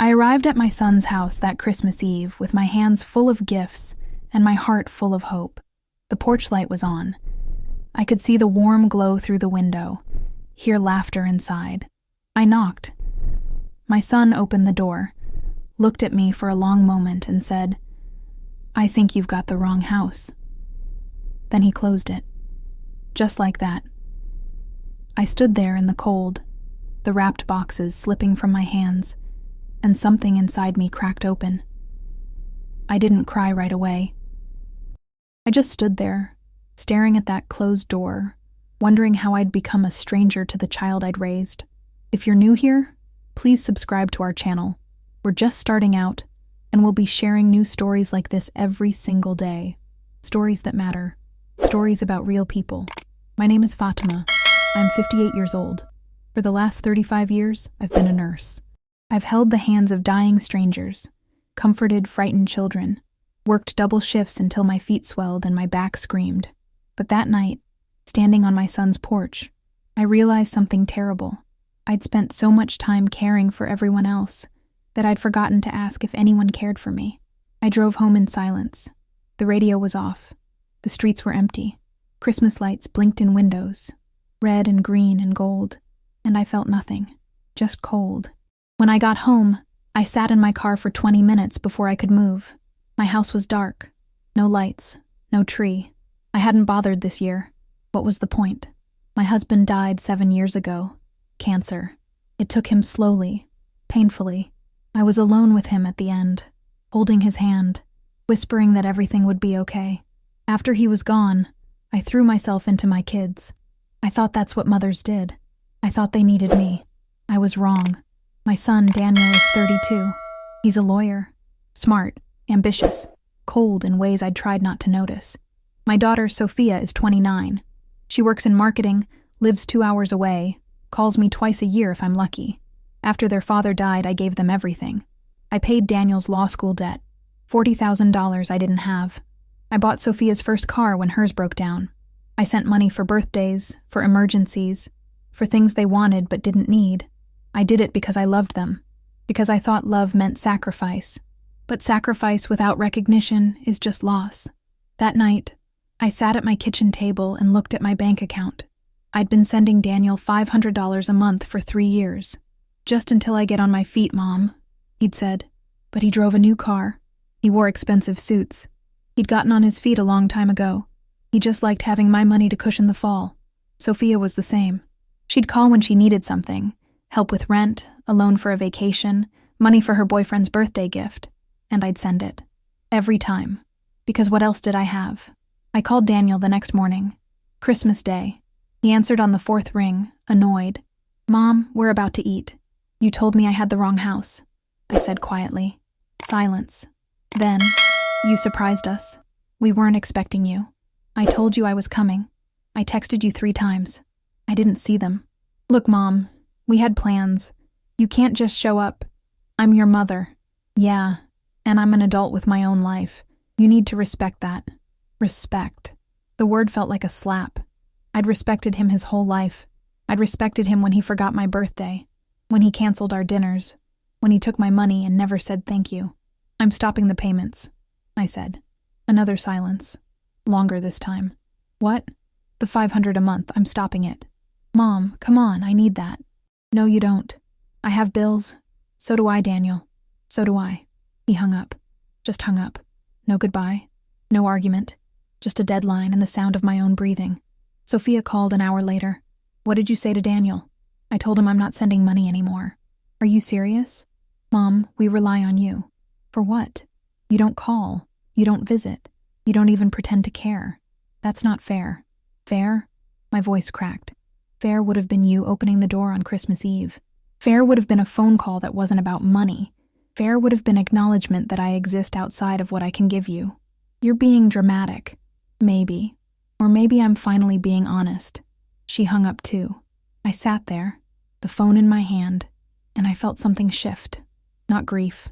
I arrived at my son's house that Christmas Eve with my hands full of gifts and my heart full of hope. The porch light was on. I could see the warm glow through the window, hear laughter inside. I knocked. My son opened the door, looked at me for a long moment and said, "I think you've got the wrong house." Then he closed it. Just like that. I stood there in the cold, the wrapped boxes slipping from my hands, and something inside me cracked open. I didn't cry right away. I just stood there, staring at that closed door, wondering how I'd become a stranger to the child I'd raised. If you're new here, please subscribe to our channel. We're just starting out, and we'll be sharing new stories like this every single day. Stories that matter. Stories about real people. My name is Fatima. I'm 58 years old. For the last 35 years, I've been a nurse. I've held the hands of dying strangers, comforted frightened children, worked double shifts until my feet swelled and my back screamed. But that night, standing on my son's porch, I realized something terrible. I'd spent so much time caring for everyone else that I'd forgotten to ask if anyone cared for me. I drove home in silence. The radio was off. The streets were empty. Christmas lights blinked in windows, red and green and gold, and I felt nothing, just cold. When I got home, I sat in my car for 20 minutes before I could move. My house was dark. No lights, no tree. I hadn't bothered this year. What was the point? My husband died 7 years ago. Cancer. It took him slowly, painfully. I was alone with him at the end, holding his hand, whispering that everything would be okay. After he was gone, I threw myself into my kids. I thought that's what mothers did. I thought they needed me. I was wrong. My son, Daniel, is 32. He's a lawyer. Smart, ambitious, cold in ways I'd tried not to notice. My daughter, Sophia, is 29. She works in marketing, lives 2 hours away, calls me twice a year if I'm lucky. After their father died, I gave them everything. I paid Daniel's law school debt, $40,000 I didn't have. I bought Sophia's first car when hers broke down. I sent money for birthdays, for emergencies, for things they wanted but didn't need. I did it because I loved them, because I thought love meant sacrifice. But sacrifice without recognition is just loss. That night, I sat at my kitchen table and looked at my bank account. I'd been sending Daniel $500 a month for 3 years. "Just until I get on my feet, Mom," he'd said. But he drove a new car. He wore expensive suits. He'd gotten on his feet a long time ago. He just liked having my money to cushion the fall. Sophia was the same. She'd call when she needed something. Help with rent, a loan for a vacation, money for her boyfriend's birthday gift. And I'd send it. Every time. Because what else did I have? I called Daniel the next morning. Christmas Day. He answered on the 4th ring, annoyed. "Mom, we're about to eat. You told me I had the wrong house," I said quietly. Silence. Then, "You surprised us. We weren't expecting you. I told you I was coming. I texted you 3 times. I didn't see them. Look, Mom, we had plans. You can't just show up. I'm your mother. Yeah, and I'm an adult with my own life. You need to respect that." Respect. The word felt like a slap. I'd respected him his whole life. I'd respected him when he forgot my birthday, when he canceled our dinners, when he took my money and never said thank you. "I'm stopping the payments," I said. Another silence. Longer this time. "What?" "The $500 a month, I'm stopping it." "Mom, come on, I need that." "No, you don't. I have bills. So do I, Daniel. So do I." He hung up. Just hung up. No goodbye. No argument. Just a deadline and the sound of my own breathing. Sophia called an hour later. "What did you say to Daniel?" I told him I'm not sending money anymore. "Are you serious?" "Mom, we rely on you." "For what? You don't call. You don't visit. You don't even pretend to care. That's not fair." "Fair?" My voice cracked. "Fair would have been you opening the door on Christmas Eve. Fair would have been a phone call that wasn't about money. Fair would have been acknowledgement that I exist outside of what I can give you. You're being dramatic. Maybe. Or maybe I'm finally being honest." She hung up too. I sat there, the phone in my hand, and I felt something shift. Not grief,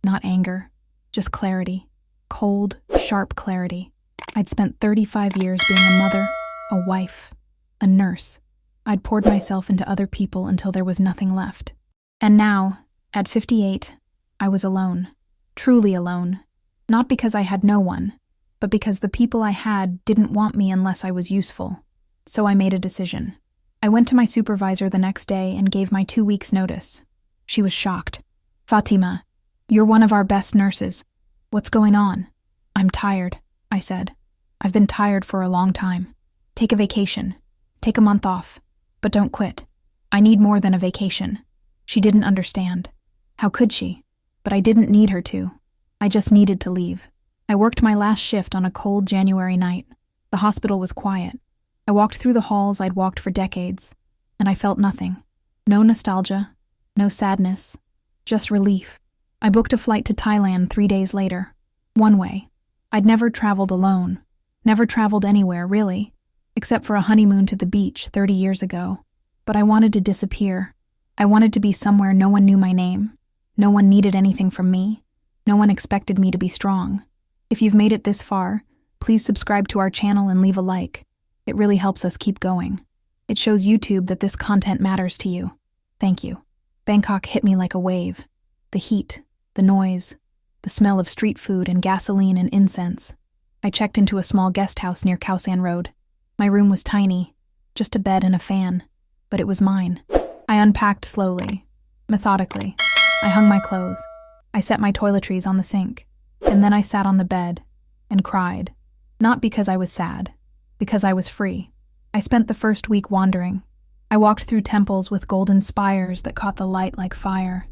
not anger, just clarity. Cold, sharp clarity. I'd spent 35 years being a mother, a wife, a nurse. I'd poured myself into other people until there was nothing left. And now, at 58, I was alone. Truly alone. Not because I had no one, but because the people I had didn't want me unless I was useful. So I made a decision. I went to my supervisor the next day and gave my 2 weeks' notice. She was shocked. "Fatima, you're one of our best nurses. What's going on?" "I'm tired," I said. "I've been tired for a long time. Take a vacation. Take a month off. But don't quit. I need more than a vacation." She didn't understand. How could she? But I didn't need her to. I just needed to leave. I worked my last shift on a cold January night. The hospital was quiet. I walked through the halls I'd walked for decades, and I felt nothing. No nostalgia, no sadness, just relief. I booked a flight to Thailand 3 days later. One way. I'd never traveled alone. Never traveled anywhere, really, except for a honeymoon to the beach 30 years ago. But I wanted to disappear. I wanted to be somewhere no one knew my name. No one needed anything from me. No one expected me to be strong. If you've made it this far, please subscribe to our channel and leave a like. It really helps us keep going. It shows YouTube that this content matters to you. Thank you. Bangkok hit me like a wave. The heat, the noise, the smell of street food and gasoline and incense. I checked into a small guest house near Khao San Road. My room was tiny, just a bed and a fan, but it was mine. I unpacked slowly, methodically. I hung my clothes. I set my toiletries on the sink, and then I sat on the bed and cried. Not because I was sad, because I was free. I spent the first week wandering. I walked through temples with golden spires that caught the light like fire.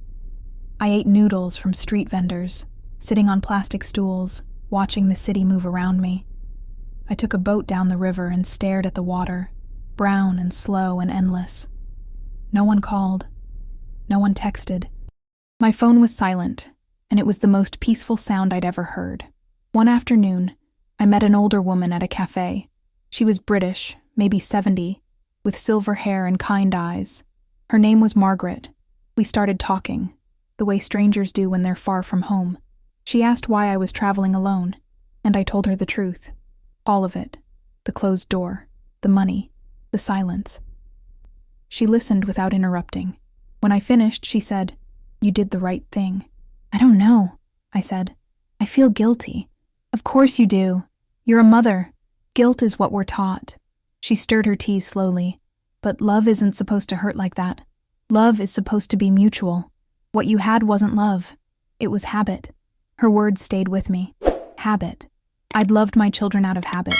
I ate noodles from street vendors, sitting on plastic stools, watching the city move around me. I took a boat down the river and stared at the water, brown and slow and endless. No one called. No one texted. My phone was silent, and it was the most peaceful sound I'd ever heard. One afternoon, I met an older woman at a cafe. She was British, maybe 70, with silver hair and kind eyes. Her name was Margaret. We started talking, the way strangers do when they're far from home. She asked why I was traveling alone, and I told her the truth. All of it. The closed door, the money, the silence. She listened without interrupting. When I finished, she said, "You did the right thing." "I don't know," I said. "I feel guilty." "Of course you do. You're a mother. Guilt is what we're taught." She stirred her tea slowly. "But love isn't supposed to hurt like that. Love is supposed to be mutual. What you had wasn't love. It was habit." Her words stayed with me. Habit. I'd loved my children out of habit,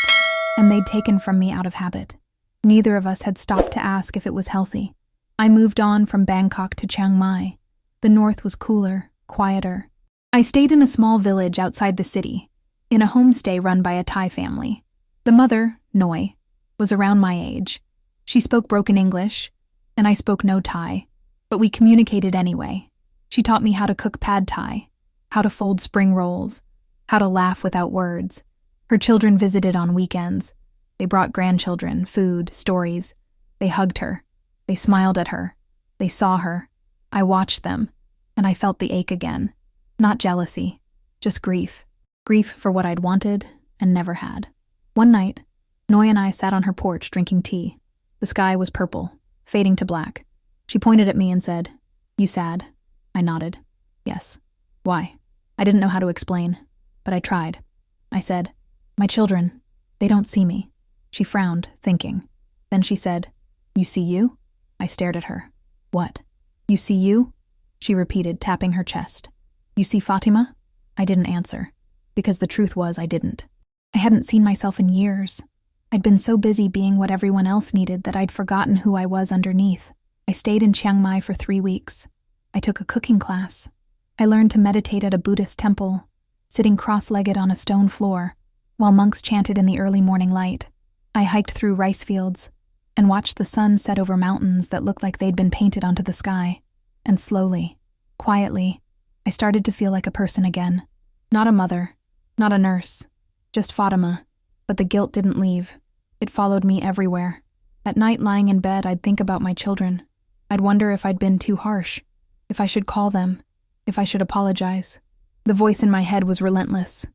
and they'd taken from me out of habit. Neither of us had stopped to ask if it was healthy. I moved on from Bangkok to Chiang Mai. The north was cooler, quieter. I stayed in a small village outside the city, in a homestay run by a Thai family. The mother, Noi, was around my age. She spoke broken English, and I spoke no Thai, but we communicated anyway. She taught me how to cook pad Thai, how to fold spring rolls, how to laugh without words. Her children visited on weekends. They brought grandchildren, food, stories. They hugged her. They smiled at her. They saw her. I watched them, and I felt the ache again. Not jealousy, just grief. Grief for what I'd wanted and never had. One night, Noi and I sat on her porch drinking tea. The sky was purple, fading to black. She pointed at me and said, "You sad?" I nodded. "Yes." "Why?" I didn't know how to explain, but I tried. I said, "My children, they don't see me." She frowned, thinking. Then she said, "You see you?" I stared at her. "What?" "You see you?" She repeated, tapping her chest. "You see Fatima?" I didn't answer, because the truth was I didn't. I hadn't seen myself in years. I'd been so busy being what everyone else needed that I'd forgotten who I was underneath. I stayed in Chiang Mai for 3 weeks. I took a cooking class. I learned to meditate at a Buddhist temple, sitting cross-legged on a stone floor, while monks chanted in the early morning light. I hiked through rice fields and watched the sun set over mountains that looked like they'd been painted onto the sky. And slowly, quietly, I started to feel like a person again. Not a mother, not a nurse, just Fatima. But the guilt didn't leave. It followed me everywhere. At night, lying in bed, I'd think about my children. I'd wonder if I'd been too harsh, if I should call them, if I should apologize. The voice in my head was relentless.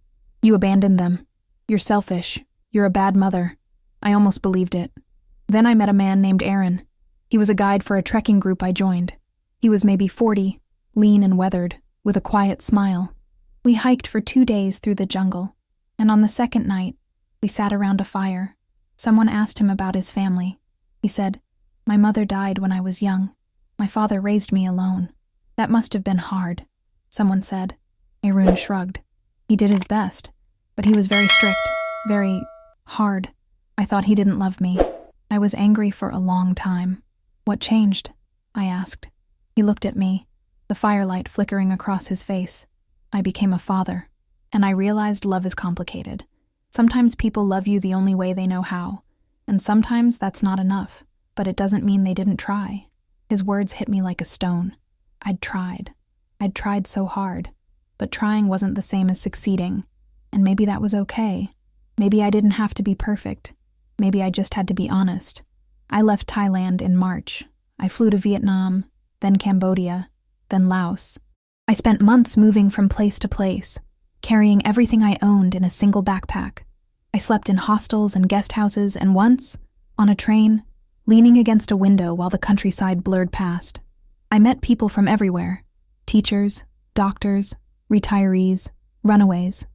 "You abandoned them. You're selfish. You're a bad mother." I almost believed it. Then I met a man named Aaron. He was a guide for a trekking group I joined. He was maybe 40, lean and weathered, with a quiet smile. We hiked for 2 days through the jungle, and on the second night, we sat around a fire. Someone asked him about his family. He said, "My mother died when I was young. My father raised me alone. That must have been hard," someone said. Arun shrugged. He did his best, but he was very strict, very hard. I thought he didn't love me. I was angry for a long time. "What changed?" I asked. He looked at me, the firelight flickering across his face. "I became a father, and I realized love is complicated. Sometimes people love you the only way they know how, and sometimes that's not enough, but it doesn't mean they didn't try." His words hit me like a stone. I'd tried so hard, but trying wasn't the same as succeeding, and maybe that was okay. Maybe I didn't have to be perfect. Maybe I just had to be honest. I left Thailand in March. I flew to Vietnam, then Cambodia, then Laos. I spent months moving from place to place, carrying everything I owned in a single backpack. I slept in hostels and guest houses, and once, on a train, leaning against a window while the countryside blurred past. I met people from everywhere: teachers, doctors, retirees, runaways.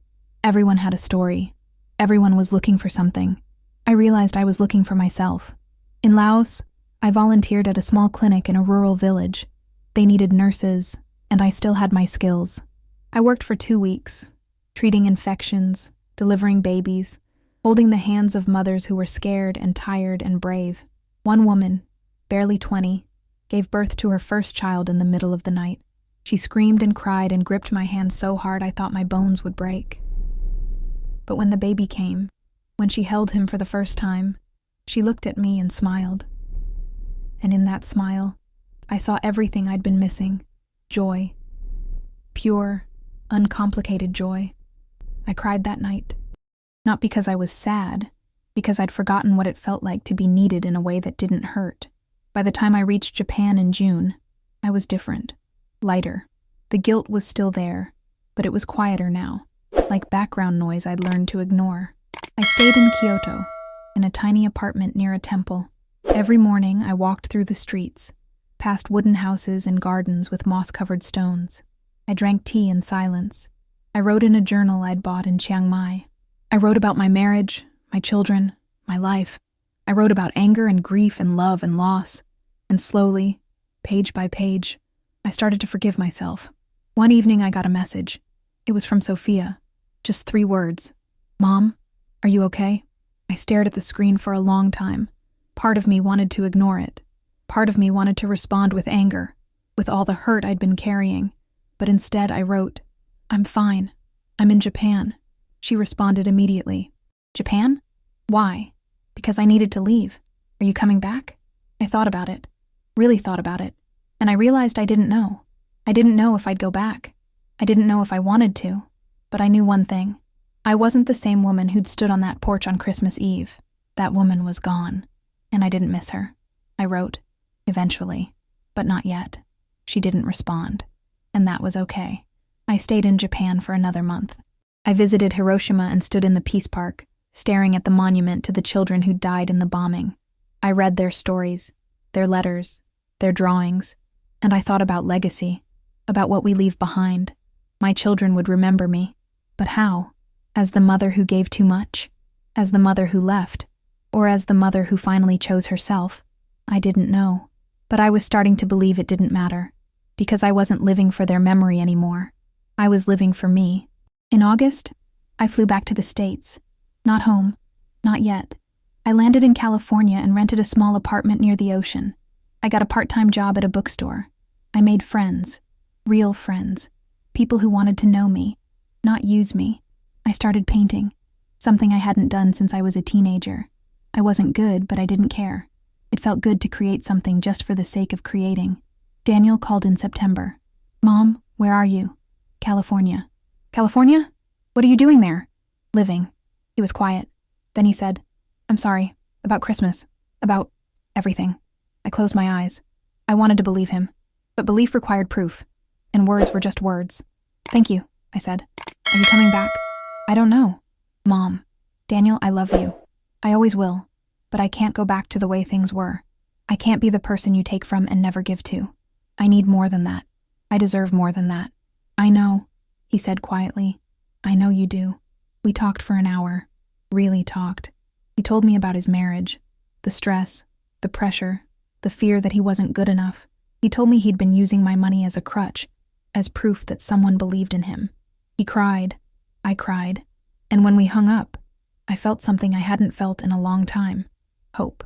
Everyone had a story. Everyone was looking for something. I realized I was looking for myself. In Laos, I volunteered at a small clinic in a rural village. They needed nurses, and I still had my skills. I worked for 2 weeks, treating infections, delivering babies, holding the hands of mothers who were scared and tired and brave. One woman, barely 20, gave birth to her first child in the middle of the night. She screamed and cried and gripped my hand so hard I thought my bones would break. But when the baby came, when she held him for the first time, she looked at me and smiled. And in that smile, I saw everything I'd been missing: joy. Pure, uncomplicated joy. I cried that night. Not because I was sad, because I'd forgotten what it felt like to be needed in a way that didn't hurt. By the time I reached Japan in June, I was different, lighter. The guilt was still there, but it was quieter now, like background noise I'd learned to ignore. I stayed in Kyoto, in a tiny apartment near a temple. Every morning I walked through the streets, past wooden houses and gardens with moss-covered stones. I drank tea in silence. I wrote in a journal I'd bought in Chiang Mai. I wrote about my marriage, my children, my life. I wrote about anger and grief and love and loss. And slowly, page by page, I started to forgive myself. One evening I got a message. It was from Sophia. Just 3 words. "Mom, are you okay?" I stared at the screen for a long time. Part of me wanted to ignore it. Part of me wanted to respond with anger, with all the hurt I'd been carrying. But instead I wrote, "I'm fine. I'm in Japan." She responded immediately. "Japan? Why?" "Because I needed to leave. Are you coming back?" I thought about it, really thought about it, and I realized I didn't know. I didn't know if I'd go back. I didn't know if I wanted to, but I knew one thing. I wasn't the same woman who'd stood on that porch on Christmas Eve. That woman was gone, and I didn't miss her. I wrote, "Eventually, but not yet." She didn't respond, and that was okay. I stayed in Japan for another month. I visited Hiroshima and stood in the Peace Park, staring at the monument to the children who died in the bombing. I read their stories, their letters, their drawings, and I thought about legacy, about what we leave behind. My children would remember me, but how? As the mother who gave too much? As the mother who left? Or as the mother who finally chose herself? I didn't know, but I was starting to believe it didn't matter, because I wasn't living for their memory anymore. I was living for me. In August, I flew back to the States. Not home. Not yet. I landed in California and rented a small apartment near the ocean. I got a part-time job at a bookstore. I made friends. Real friends. People who wanted to know me, not use me. I started painting, something I hadn't done since I was a teenager. I wasn't good, but I didn't care. It felt good to create something just for the sake of creating. Daniel called in September. "Mom, where are you?" "California." "California? What are you doing there?" "Living." He was quiet. Then he said, "I'm sorry. About Christmas. About everything." I closed my eyes. I wanted to believe him, but belief required proof, and words were just words. "Thank you," I said. "Are you coming back?" "I don't know." "Mom, Daniel, I love you. I always will, but I can't go back to the way things were. I can't be the person you take from and never give to. I need more than that. I deserve more than that. "I know," he said quietly. "I know you do." We talked for an hour. Really talked. He told me about his marriage, the stress, the pressure, the fear that he wasn't good enough. He told me he'd been using my money as a crutch, as proof that someone believed in him. He cried. I cried. And when we hung up, I felt something I hadn't felt in a long time. Hope.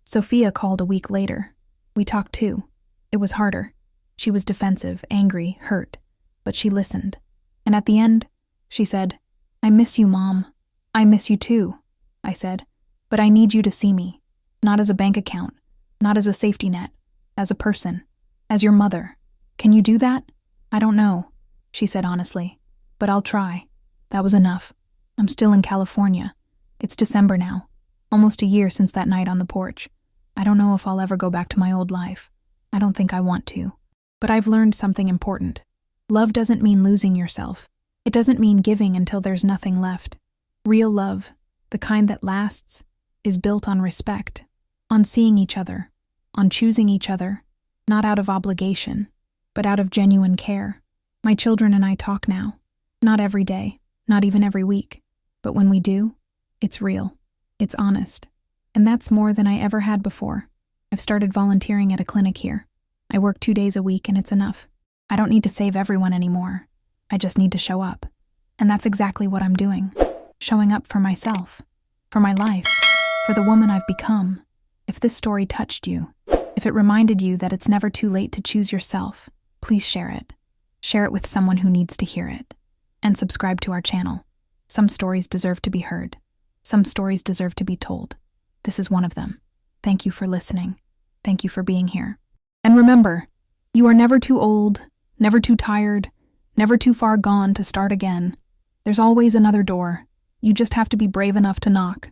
Sophia called a week later. We talked too. It was harder. She was defensive, angry, hurt. But she listened. And at the end, she said, "I miss you, Mom." "I miss you too," I said. "But I need you to see me. Not as a bank account. Not as a safety net. As a person. As your mother. Can you do that?" "I don't know," she said honestly. "But I'll try." That was enough. I'm still in California. It's December now. Almost a year since that night on the porch. I don't know if I'll ever go back to my old life. I don't think I want to. But I've learned something important. Love doesn't mean losing yourself. It doesn't mean giving until there's nothing left. Real love, the kind that lasts, is built on respect, on seeing each other, on choosing each other, not out of obligation, but out of genuine care. My children and I talk now. Not every day, not even every week. But when we do, it's real. It's honest. And that's more than I ever had before. I've started volunteering at a clinic here. I work 2 days a week and it's enough. I don't need to save everyone anymore. I just need to show up. And that's exactly what I'm doing. Showing up for myself, for my life, for the woman I've become. If this story touched you, if it reminded you that it's never too late to choose yourself, please share it. Share it with someone who needs to hear it. And subscribe to our channel. Some stories deserve to be heard. Some stories deserve to be told. This is one of them. Thank you for listening. Thank you for being here. And remember, you are never too old, never too tired, never too far gone to start again. There's always another door. You just have to be brave enough to knock.